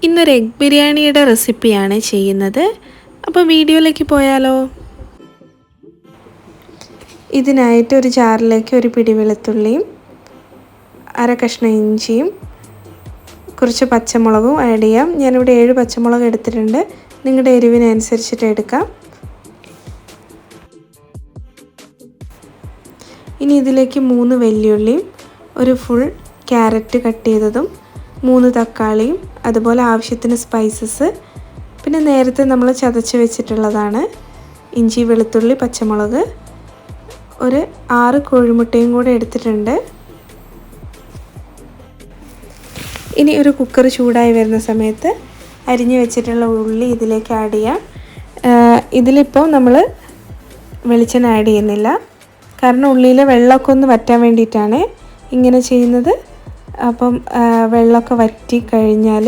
ഇന്നൊരു എഗ് ബിരിയാണിയുടെ റെസിപ്പിയാണ് ചെയ്യുന്നത്. അപ്പോൾ വീഡിയോയിലേക്ക് പോയാലോ? ഇതിനായിട്ട് ഒരു ജാറിലേക്ക് ഒരു പിടി വെളുത്തുള്ളിയും അര കഷ്ണം ഇഞ്ചിയും കുറച്ച് പച്ചമുളകും ആഡ് ചെയ്യാം. ഞാനിവിടെ 7 പച്ചമുളക് എടുത്തിട്ടുണ്ട്. നിങ്ങളുടെ എരിവിനനുസരിച്ചിട്ട് എടുക്കാം. ഇനി ഇതിലേക്ക് 3 വെല്ലുള്ളിയും ഒരു ഫുൾ ക്യാരറ്റ് കട്ട് ചെയ്തതും 3 തക്കാളിയും അതുപോലെ ആവശ്യത്തിന് സ്പൈസസ്, പിന്നെ നേരത്തെ നമ്മൾ ചതച്ച് വെച്ചിട്ടുള്ളതാണ് ഇഞ്ചി വെളുത്തുള്ളി പച്ചമുളക്, ഒരു 6 കോഴിമുട്ടയും കൂടെ എടുത്തിട്ടുണ്ട്. ഇനി ഒരു കുക്കർ ചൂടായി വരുന്ന സമയത്ത് അരിഞ്ഞു വെച്ചിട്ടുള്ള ഉള്ളി ഇതിലേക്ക് ആഡ് ചെയ്യാം. ഇതിലിപ്പോൾ നമ്മൾ വെളിച്ചെണ്ണ ആഡ് ചെയ്യുന്നില്ല, കാരണം ഉള്ളിയിലെ വെള്ളമൊക്കെ ഒന്ന് വറ്റാൻ വേണ്ടിയിട്ടാണ് ഇങ്ങനെ ചെയ്യുന്നത്. അപ്പം വെള്ളമൊക്കെ വറ്റി കഴിഞ്ഞാൽ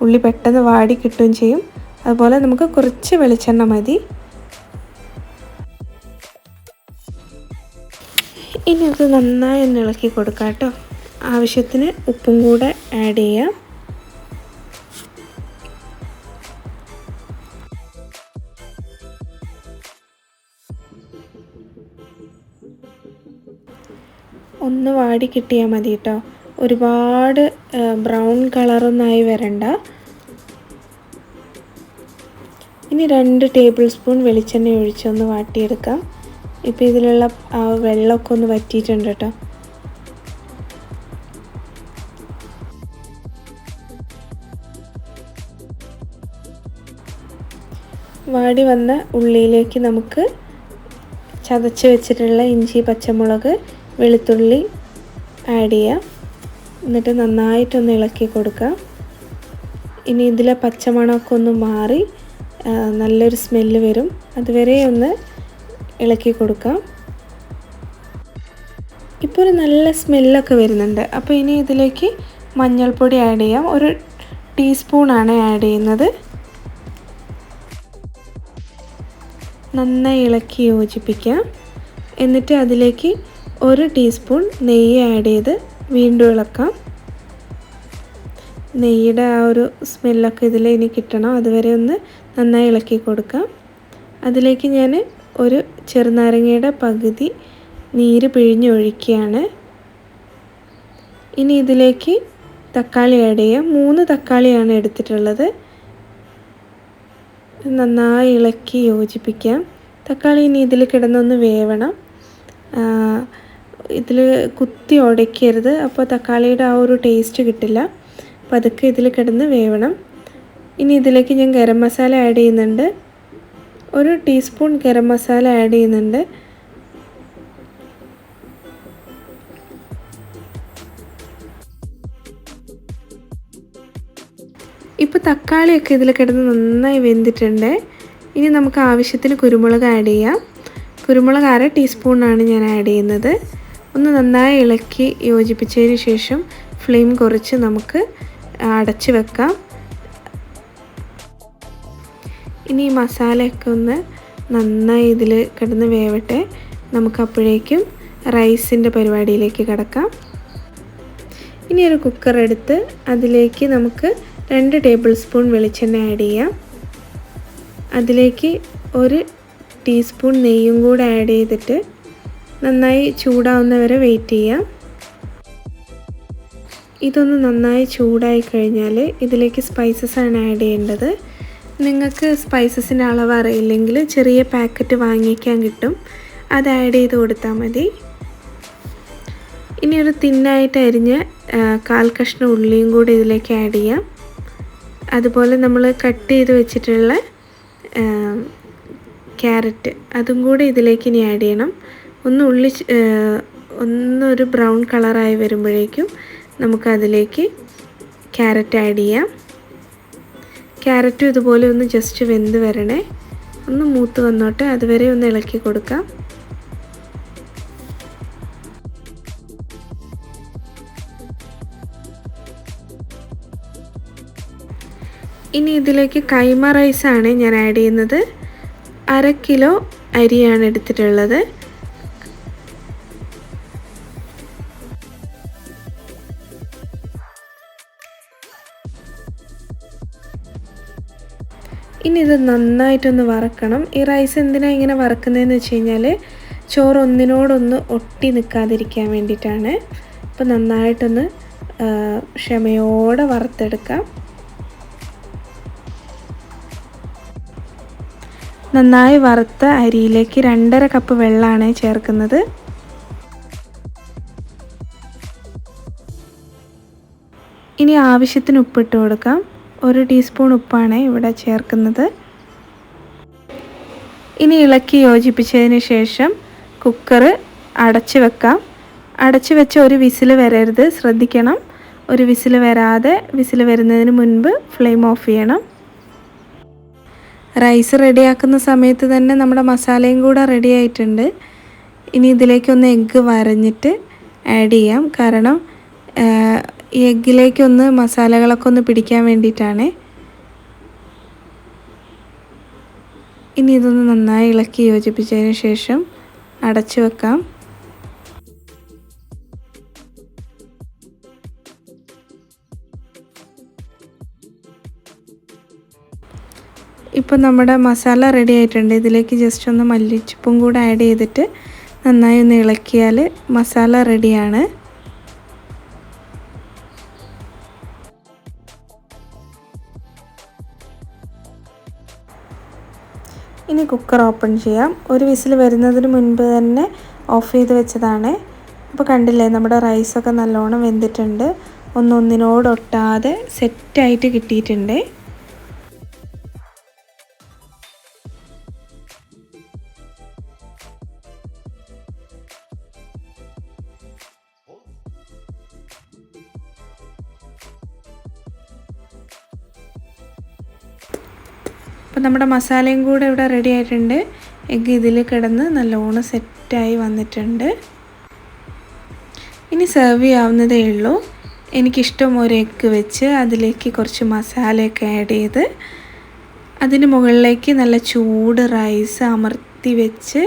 ഉള്ളി പെട്ടെന്ന് വാടി കിട്ടുകയും ചെയ്യും. അതുപോലെ നമുക്ക് കുറച്ച് വെളിച്ചെണ്ണ മതി. ഇനി അത് നന്നായി ഒന്ന് ഇളക്കി കൊടുക്കാം കേട്ടോ. ആവശ്യത്തിന് ഉപ്പും കൂടെ ആഡ് ചെയ്യാം. ഒന്ന് വാടി കിട്ടിയാൽ മതി കേട്ടോ. ഒരുപാട് ബ്രൗൺ കളറൊന്നായി വരണ്ട. ഇനി 2 ടേബിൾ സ്പൂൺ വെളിച്ചെണ്ണ ഒഴിച്ചൊന്ന് വാട്ടിയെടുക്കാം. ഇപ്പോൾ ഇതിലുള്ള വെള്ളമൊക്കെ ഒന്ന് വറ്റിയിട്ടുണ്ട് കേട്ടോ. വാടി വന്ന ഉള്ളിയിലേക്ക് നമുക്ക് ചതച്ച് വെച്ചിട്ടുള്ള ഇഞ്ചി പച്ചമുളക് വെളുത്തുള്ളി ആഡ് ചെയ്യാം. എന്നിട്ട് നന്നായിട്ടൊന്ന് ഇളക്കി കൊടുക്കാം. ഇനി ഇതിലെ പച്ചമണമൊക്കെ ഒന്ന് മാറി നല്ലൊരു സ്മെല്ല് വരും. അതുവരെ ഒന്ന് ഇളക്കി കൊടുക്കാം. ഇപ്പോൾ ഒരു നല്ല സ്മെല്ലൊക്കെ വരുന്നുണ്ട്. അപ്പോൾ ഇനി ഇതിലേക്ക് മഞ്ഞൾപ്പൊടി ആഡ് ചെയ്യാം. ഒരു ടീസ്പൂണാണ് ആഡ് ചെയ്യുന്നത്. നന്നായി ഇളക്കി യോജിപ്പിക്കാം. എന്നിട്ട് അതിലേക്ക് 1 ടീസ്പൂൺ നെയ്യ് ആഡ് ചെയ്ത് വീണ്ടും ഇളക്കാം. നെയ്യുടെ ആ ഒരു സ്മെല്ലൊക്കെ ഇതിൽ ഇനി കിട്ടണം. അതുവരെ ഒന്ന് നന്നായി ഇളക്കി കൊടുക്കാം. അതിലേക്ക് ഞാൻ ഒരു ചെറുനാരങ്ങയുടെ പകുതി നീര് പിഴിഞ്ഞൊഴിക്കുകയാണ്. ഇനി ഇതിലേക്ക് തക്കാളി ആഡ് ചെയ്യാം. 3 തക്കാളിയാണ് എടുത്തിട്ടുള്ളത്. നന്നായി ഇളക്കി യോജിപ്പിക്കാം. തക്കാളി ഇനി ഇതിൽ കിടന്നൊന്ന് വേവണം. ഇതിൽ കുത്തി ഉടയ്ക്കരുത്, അപ്പോൾ തക്കാളിയുടെ ആ ഒരു ടേസ്റ്റ് കിട്ടില്ല. അപ്പോൾ അതൊക്കെ ഇതിൽ കിടന്ന് വേവണം. ഇനി ഇതിലേക്ക് ഞാൻ ഗരം മസാല ആഡ് ചെയ്യുന്നുണ്ട്. 1 ടീസ്പൂൺ ഗരം മസാല ആഡ് ചെയ്യുന്നുണ്ട്. ഇപ്പോൾ തക്കാളിയൊക്കെ ഇതിൽ കിടന്ന് നന്നായി വെന്തിട്ടുണ്ട്. ഇനി നമുക്ക് ആവശ്യത്തിന് കുരുമുളക് ആഡ് ചെയ്യാം. കുരുമുളക് 1/2 ടീസ്പൂണാണ് ഞാൻ ആഡ് ചെയ്യുന്നത്. ഒന്ന് നന്നായി ഇളക്കി യോജിപ്പിച്ചതിന് ശേഷം ഫ്ലെയിം കുറച്ച് നമുക്ക് അടച്ച് വെക്കാം. ഇനി ഈ മസാലയൊക്കെ ഒന്ന് നന്നായി ഇതിൽ കിടന്ന് വേവട്ടെ. നമുക്കപ്പോഴേക്കും റൈസിൻ്റെ പരിപാടിയിലേക്ക് കിടക്കാം. ഇനി ഒരു കുക്കർ എടുത്ത് അതിലേക്ക് നമുക്ക് 2 ടേബിൾ സ്പൂൺ വെളിച്ചെണ്ണ ആഡ് ചെയ്യാം. അതിലേക്ക് 1 ടീസ്പൂൺ നെയ്യും കൂടെ ആഡ് ചെയ്തിട്ട് നന്നായി ചൂടാവുന്നവരെ വെയിറ്റ് ചെയ്യാം. ഇതൊന്ന് നന്നായി ചൂടായി കഴിഞ്ഞാൽ ഇതിലേക്ക് സ്പൈസസ് ആണ് ആഡ് ചെയ്യേണ്ടത്. നിങ്ങൾക്ക് സ്പൈസസിൻ്റെ അളവ് അറിയില്ലെങ്കിൽ ചെറിയ പാക്കറ്റ് വാങ്ങിക്കാൻ കിട്ടും, അത് ആഡ് ചെയ്ത് കൊടുത്താൽ മതി. ഇനി ഒരു തിന്നായിട്ട് അരിഞ്ഞ 1/4 കഷ്ണം ഉള്ളിയും കൂടി ഇതിലേക്ക് ആഡ് ചെയ്യാം. അതുപോലെ നമ്മൾ കട്ട് ചെയ്ത് വെച്ചിട്ടുള്ള ക്യാരറ്റ് അതും കൂടി ഇതിലേക്ക് ഇനി ആഡ് ചെയ്യണം. ഒന്നൊരു ബ്രൗൺ കളറായി വരുമ്പോഴേക്കും നമുക്കതിലേക്ക് ക്യാരറ്റ് ആഡ് ചെയ്യാം. ക്യാരറ്റും ഇതുപോലെ ഒന്ന് ജസ്റ്റ് വെന്ത് വരണേ. ഒന്ന് മൂത്ത് വന്നോട്ടെ, അതുവരെ ഒന്ന് ഇളക്കി കൊടുക്കാം. ഇനി ഇതിലേക്ക് കൈമ റൈസാണ് ഞാൻ ആഡ് ചെയ്യുന്നത്. 1/2 കിലോ അരിയാണ് എടുത്തിട്ടുള്ളത്. ഇനി ഇത് നന്നായിട്ടൊന്ന് വറക്കണം. ഈ റൈസ് എന്തിനാണ് ഇങ്ങനെ വറക്കുന്നതെന്ന് വെച്ച് കഴിഞ്ഞാൽ ചോറ് ഒന്നിനോടൊന്ന് ഒട്ടി നിൽക്കാതിരിക്കാൻ വേണ്ടിയിട്ടാണ്. അപ്പോൾ നന്നായിട്ടൊന്ന് ക്ഷമയോടെ വറുത്തെടുക്കാം. നന്നായി വറുത്ത അരിയിലേക്ക് 2.5 കപ്പ് വെള്ളമാണ് ചേർക്കുന്നത്. ഇനി ആവശ്യത്തിന് ഉപ്പിട്ട് കൊടുക്കാം. 1 ടീസ്പൂൺ ഉപ്പാണ് ഇവിടെ ചേർക്കുന്നത്. ഇനി ഇളക്കി യോജിപ്പിച്ചതിന് ശേഷം കുക്കർ അടച്ച് വെക്കാം. അടച്ച് വെച്ച ഒരു വിസിൽ വരരുത്, ശ്രദ്ധിക്കണം. ഒരു വിസിൽ വരാതെ, വിസിൽ വരുന്നതിന് മുൻപ് ഫ്ലെയിം ഓഫ് ചെയ്യണം. റൈസ് റെഡിയാക്കുന്ന സമയത്ത് തന്നെ നമ്മുടെ മസാലയും കൂടെ റെഡി ആയിട്ടുണ്ട്. ഇനി ഇതിലേക്കൊന്ന് എഗ്ഗ് വരഞ്ഞിട്ട് ആഡ് ചെയ്യാം. കാരണം ഈ എഗ്ഗിലേക്കൊന്ന് മസാലകളൊക്കെ ഒന്ന് പിടിക്കാൻ വേണ്ടിയിട്ടാണ്. ഇനി ഇതൊന്ന് നന്നായി ഇളക്കി യോജിപ്പിച്ചതിന് ശേഷം അടച്ചു വെക്കാം. ഇപ്പോൾ നമ്മുടെ മസാല റെഡി ആയിട്ടുണ്ട്. ഇതിലേക്ക് ജസ്റ്റ് ഒന്ന് മല്ലിച്ചപ്പും കൂടെ ആഡ് ചെയ്തിട്ട് നന്നായി ഒന്ന് ഇളക്കിയാൽ മസാല റെഡിയാണ്. ഇനി കുക്കർ ഓപ്പൺ ചെയ്യാം. ഒരു വിസിൽ വരുന്നതിന് മുൻപ് തന്നെ ഓഫ് ചെയ്ത് വെച്ചതാണ്. അപ്പോൾ കണ്ടില്ലേ, നമ്മുടെ റൈസൊക്കെ നല്ലോണം വെന്തിട്ടുണ്ട്. ഒന്നിനോടൊട്ടാതെ സെറ്റായിട്ട് കിട്ടിയിട്ടുണ്ട്. അപ്പോൾ നമ്മുടെ മസാലയും കൂടെ ഇവിടെ റെഡി ആയിട്ടുണ്ട്. എഗ്ഗ് ഇതിൽ കിടന്ന് നല്ലോണം സെറ്റായി വന്നിട്ടുണ്ട്. ഇനി സെർവ് ചെയ്യാവുന്നതേ ഉള്ളൂ. എനിക്കിഷ്ടം ഒരു എഗ്ഗ് വെച്ച് അതിലേക്ക് കുറച്ച് മസാലയൊക്കെ ആഡ് ചെയ്ത് അതിന് മുകളിലേക്ക് നല്ല ചൂട് റൈസ് അമർത്തി വെച്ച്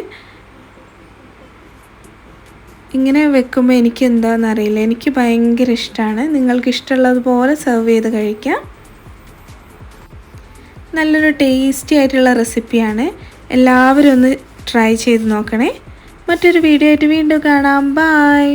ഇങ്ങനെ വെക്കുമ്പോൾ എനിക്ക് എന്താണെന്നറിയില്ല, എനിക്ക് ഭയങ്കര ഇഷ്ടമാണ്. നിങ്ങൾക്ക് ഇഷ്ടമുള്ളതുപോലെ സെർവ് ചെയ്ത് കഴിക്കാം. നല്ലൊരു ടേസ്റ്റി ആയിട്ടുള്ള റെസിപ്പിയാണ്. എല്ലാവരും ഒന്ന് ട്രൈ ചെയ്ത് നോക്കണേ. മറ്റൊരു വീഡിയോ ആയിട്ട് വീണ്ടും കാണാം. ബൈ.